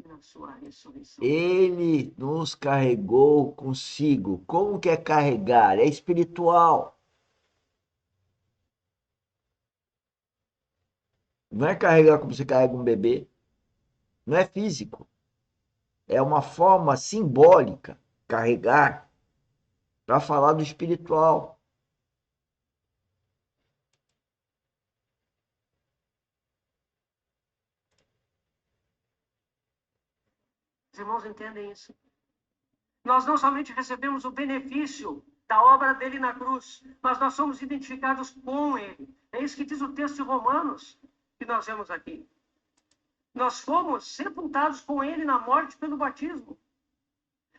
e na sua ressurreição. Ele nos carregou consigo. Como que é carregar? É espiritual. Não é carregar como você carrega um bebê. Não é físico. É uma forma simbólica. Carregar para falar do espiritual. Os irmãos entendem isso? Nós não somente recebemos o benefício da obra dele na cruz, mas nós somos identificados com ele. É isso que diz o texto de Romanos, que nós vemos aqui. Nós fomos sepultados com ele na morte pelo batismo.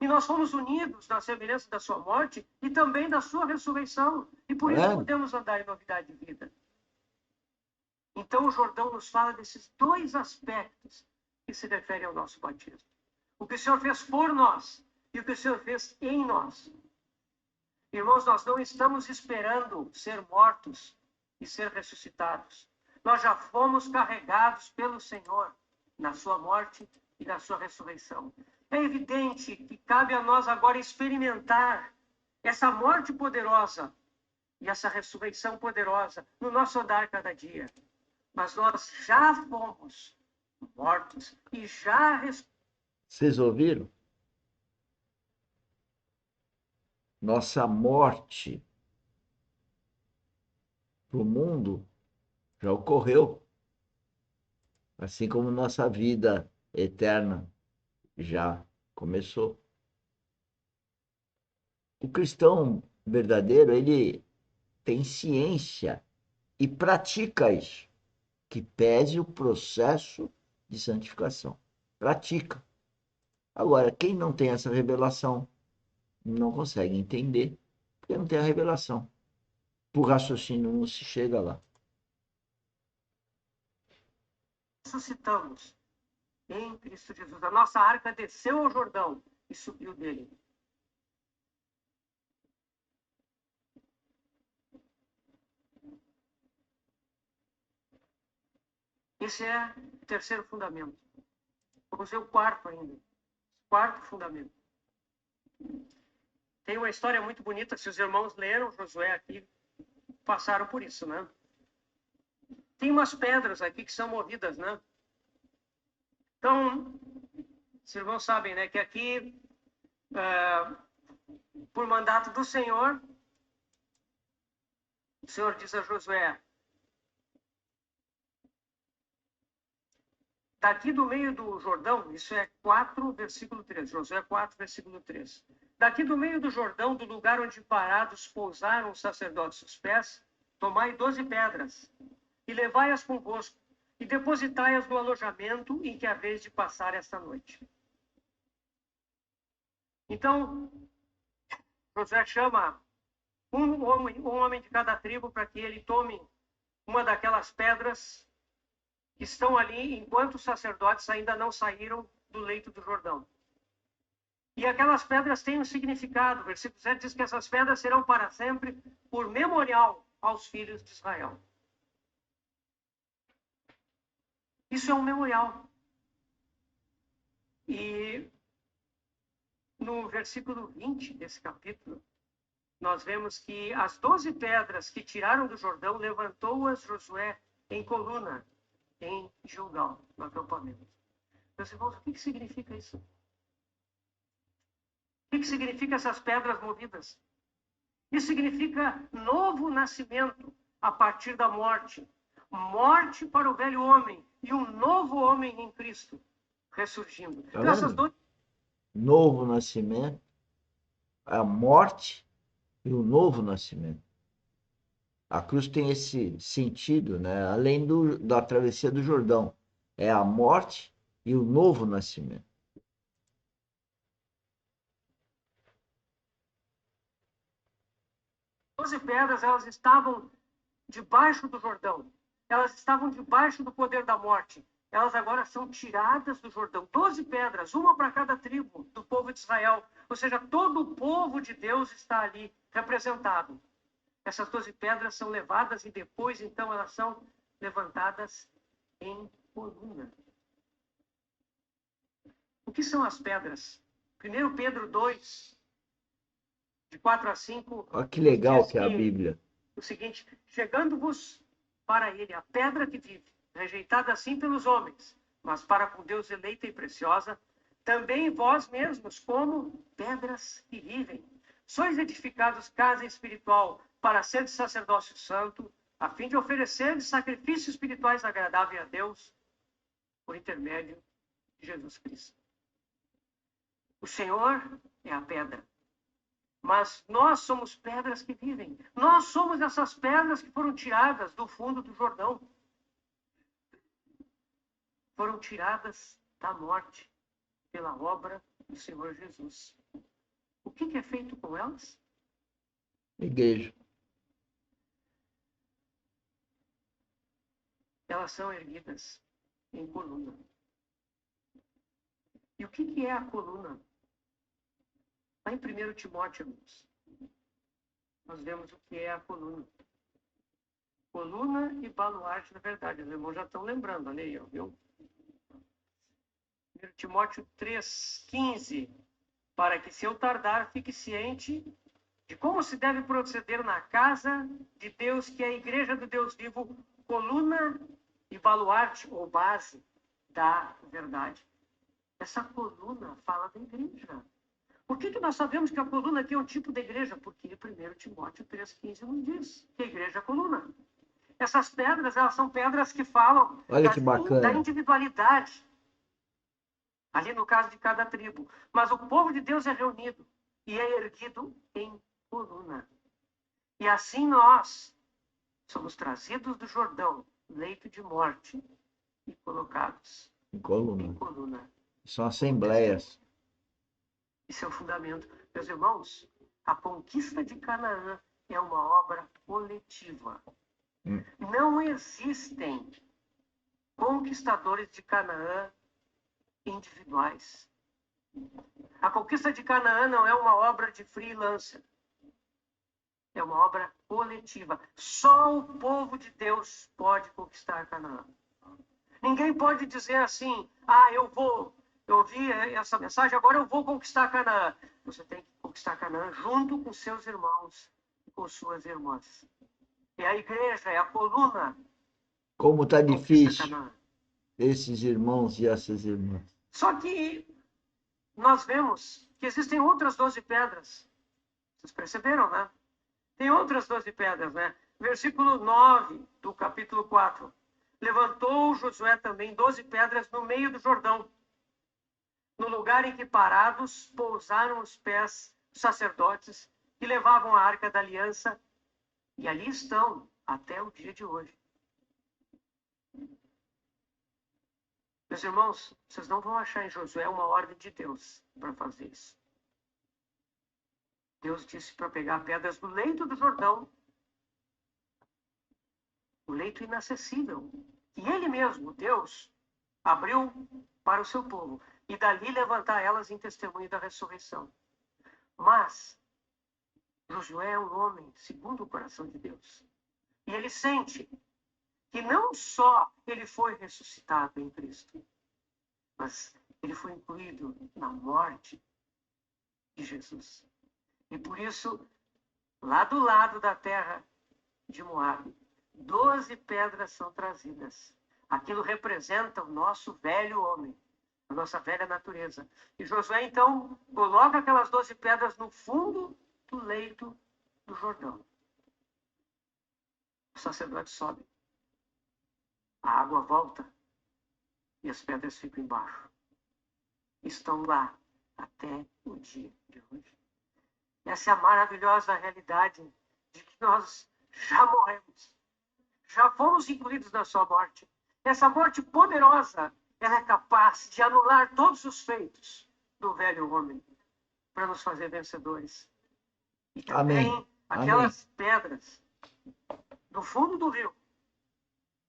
E nós fomos unidos na semelhança da sua morte e também da sua ressurreição. E Tá por isso vendo? podemos andar em novidade de vida. Então o Jordão nos fala desses dois aspectos que se referem ao nosso batismo. O que o Senhor fez por nós e o que o Senhor fez em nós. Irmãos, nós não estamos esperando ser mortos e ser ressuscitados. Nós já fomos carregados pelo Senhor na sua morte e na sua ressurreição. É evidente que cabe a nós agora experimentar essa morte poderosa e essa ressurreição poderosa no nosso andar cada dia. Mas nós já fomos mortos e já Vocês ouviram? Nossa morte para o mundo já ocorreu, assim como nossa vida eterna já começou. O cristão verdadeiro, ele tem ciência e pratica isso, que pese o processo de santificação. Pratica. Agora, quem não tem essa revelação não consegue entender, porque não tem a revelação. Por raciocínio não se chega lá. ressuscitamos em Cristo Jesus. A nossa arca desceu ao Jordão e subiu dele. Esse é o terceiro fundamento. Vamos ver o quarto ainda. Quarto fundamento. Tem uma história muito bonita. Se os irmãos leram Josué aqui, passaram por isso, né? Tem umas pedras aqui que são movidas, né? Então, os irmãos sabem, né, que aqui, por mandato do Senhor, o Senhor diz a Josué: daqui do meio do Jordão, isso é 4, versículo 3, Josué 4, versículo 3. Daqui do meio do Jordão, do lugar onde parados pousaram os sacerdotes os pés, tomai 12 pedras, e levai-as convosco, e depositai-as no alojamento em que haveis de passar esta noite. Então, Josué chama um homem de cada tribo para que ele tome uma daquelas pedras que estão ali enquanto os sacerdotes ainda não saíram do leito do Jordão. E aquelas pedras têm um significado. O versículo 7 diz que essas pedras serão para sempre por memorial aos filhos de Israel. Isso é um memorial. E no versículo 20 desse capítulo, nós vemos que as 12 pedras que tiraram do Jordão levantou-as Josué em coluna, em Gilgal, no acampamento. Meus irmãos, o que significa isso? O que significa essas pedras movidas? Isso significa novo nascimento a partir da morte. Morte para o velho homem e um novo homem em Cristo ressurgindo. Tá Então, essas vendo? duas Novo nascimento, a morte e o novo nascimento. A cruz tem esse sentido, né? Além da travessia do Jordão. É a morte e o novo nascimento. 12 pedras, elas estavam debaixo do Jordão. Elas estavam debaixo do poder da morte. Elas agora são tiradas do Jordão. 12 pedras, uma para cada tribo do povo de Israel. Ou seja, todo o povo de Deus está ali representado. Essas 12 pedras são levadas e depois, então, elas são levantadas em coluna. que são as pedras? 1 Pedro 2, de 4 a 5, Olha que legal diz que é a Bíblia. o seguinte: chegando-vos para ele a pedra que vive, rejeitada assim pelos homens, mas para com Deus eleita e preciosa, também vós mesmos, como pedras que vivem, sois edificados casa espiritual para ser de sacerdócio santo, a fim de oferecer sacrifícios espirituais agradáveis a Deus, por intermédio de Jesus Cristo. O Senhor é a pedra, mas nós somos pedras que vivem. Nós somos essas pedras que foram tiradas do fundo do Jordão. Foram tiradas da morte pela obra do Senhor Jesus. O que é feito com elas? Igreja. Elas são erguidas em coluna. E o que é a coluna? Lá em 1 Timóteo, irmãos, nós vemos o que é a coluna. Coluna e baluarte, na verdade. Os irmãos já estão lembrando, olha aí, viu? 1 Timóteo 3,15. Para que, se eu tardar, fique ciente de como se deve proceder na casa de Deus, que é a igreja do Deus vivo, coluna e baluarte, ou base da verdade. Essa coluna fala da igreja. Por que nós sabemos que a coluna aqui é um tipo de igreja? Porque 1 Timóteo 3,15 nos diz que a igreja é a coluna. Essas pedras, elas são pedras que falam Olha que da bacana. individualidade, ali no caso de cada tribo. Mas o povo de Deus é reunido e é erguido em coluna. E assim nós somos trazidos do Jordão, leito de morte, e colocados Em em coluna. coluna. São assembleias. Isso é o fundamento. Meus irmãos, a conquista de Canaã é uma obra coletiva. Não existem conquistadores de Canaã individuais. A conquista de Canaã não é uma obra de freelancer. É uma obra coletiva. Só o povo de Deus pode conquistar Canaã. Ninguém pode dizer assim: eu ouvi essa mensagem, agora eu vou conquistar Canaã. Você tem que conquistar Canaã junto com seus irmãos e com suas irmãs. É a igreja, é a coluna. Como está que conquista difícil Canaã. esses irmãos e essas irmãs. Só que nós vemos que existem outras 12 pedras. Vocês perceberam, né? Tem outras 12 pedras, né? Versículo 9 do capítulo 4. Levantou Josué também 12 pedras no meio do Jordão, no lugar em que parados pousaram os pés dos sacerdotes que levavam a arca da aliança, e ali estão até o dia de hoje. Meus irmãos, vocês não vão achar em Josué uma ordem de Deus para fazer isso. Deus disse para pegar pedras do leito do Jordão, o leito inacessível, que ele mesmo, Deus, abriu para o seu povo, e dali levantar elas em testemunho da ressurreição. Mas Josué é um homem segundo o coração de Deus. E ele sente que não só ele foi ressuscitado em Cristo, mas ele foi incluído na morte de Jesus. E por isso, lá do lado da terra de Moabe, 12 pedras são trazidas. Aquilo representa o nosso velho homem, a nossa velha natureza. E Josué, então, coloca aquelas 12 pedras no fundo do leito do Jordão. O sacerdote sobe. A água volta e as pedras ficam embaixo. Estão lá até o dia de hoje. Essa é a maravilhosa realidade de que nós já morremos. Já fomos incluídos na sua morte. Essa morte poderosa, ela é capaz de anular todos os feitos do velho homem para nos fazer vencedores. E também Amém. aquelas pedras do fundo do rio,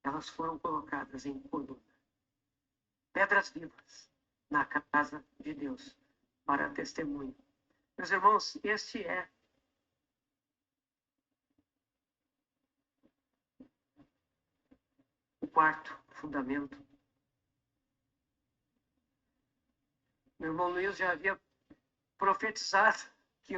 elas foram colocadas em coluna. Pedras vivas na casa de Deus para testemunho. Meus irmãos, este é o quarto fundamento. Meu irmão Luiz já havia profetizado que